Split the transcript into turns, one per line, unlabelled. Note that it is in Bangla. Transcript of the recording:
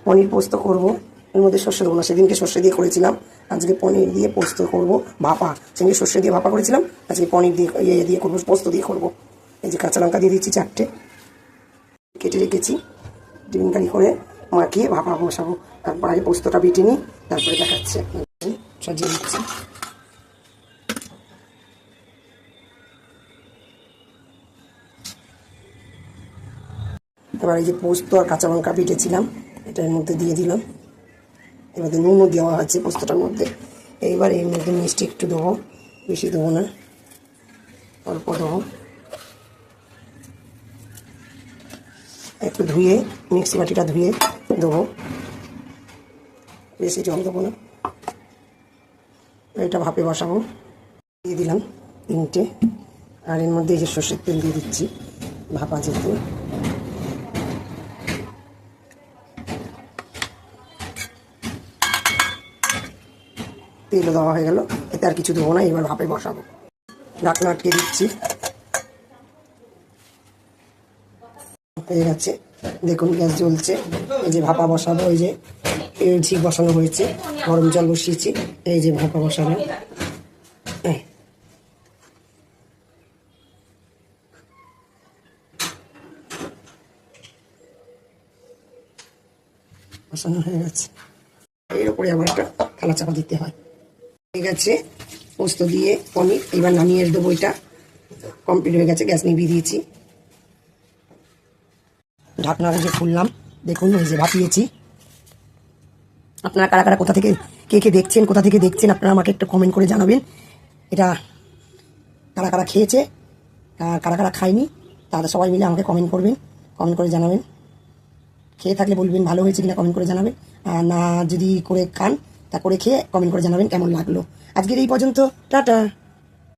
পনির পোস্ত করব। এর মধ্যে সর্ষে দেবো না, সেদিনকে সর্ষে দিয়ে করেছিলাম, আজকে পনির দিয়ে পোস্ত করব। ভাপা, সেদিনকে সর্ষে দিয়ে ভাপা করেছিলাম, আজকে পনির দিয়ে দিয়ে করবো, পোস্ত দিয়ে করবো। এই যে কাঁচা লঙ্কা দিয়ে দিচ্ছি 4টে, কেটে রেখেছি। ডিম কারি করে মাখিয়ে ভাপা বসাবো। তারপর আগে পোস্তটা বেটে নিই, তারপরে দেখাচ্ছে। সাজিয়ে দিচ্ছি। এবার এই যে পোস্ত আর কাঁচা লঙ্কা বেটেছিলাম, এটার মধ্যে দিয়ে দিলাম। এবার নুনও দেওয়া আছে পোস্তটার মধ্যে। এইবার এর মধ্যে মিষ্টি একটু দেবো, বেশি দেবো না, অল্প দেবো। একটু ধুয়ে মিক্সি বাটিটা ধুয়ে দেবো, বেশি জল দেবো না। এটা ভাপে বসাবো। দিয়ে দিলাম 3টে। আর এর মধ্যে এই যে সর্ষের তেল দিয়ে দিচ্ছি, ভাপা যেহেতু। তেলও দেওয়া হয়ে গেল, এতে আর কিছু দেবো না। এবার ভাপে বসাবো। ঢাকনা আটকে দিচ্ছি। হয়ে গেছে, দেখুন গ্যাস জ্বলছে। এই যে ভাপা বসাবো, এই যে ঝিক বসানো হয়েছে, গরম জল বসিয়েছি। এই যে ভাপা বসানো, বসানো হয়ে গেছে। এর উপরে আবার একটা থালা চাপা দিতে হয়। হয়ে গেছে পোস্ত দিয়ে পনির। এবার নামিয়ে দেবো। এটা কমপ্লিট হয়ে গেছে, গ্যাস নিভিয়ে দিয়েছি। ঢাকনা যে খুললাম, দেখুন এই যে ভাপিয়েছি। আপনারা কারা কারা কোথা থেকে কে দেখছেন, কোথা থেকে দেখছেন আপনারা আমাকে একটু কমেন্ট করে জানাবেন। এটা কারা কারা খেয়েছে আর কারা কারা খায়নি, তারা সবাই মিলে আমাকে কমেন্ট করবেন, কমেন্ট করে জানাবেন। খেয়ে থাকলে বলবেন ভালো হয়েছে কিনা, কমেন্ট করে জানাবেন। আর না যদি করে খান, তা করে খেয়ে কমেন্ট করে জানাবেন কেমন লাগলো। আজকের এই পর্যন্ত, টাটা।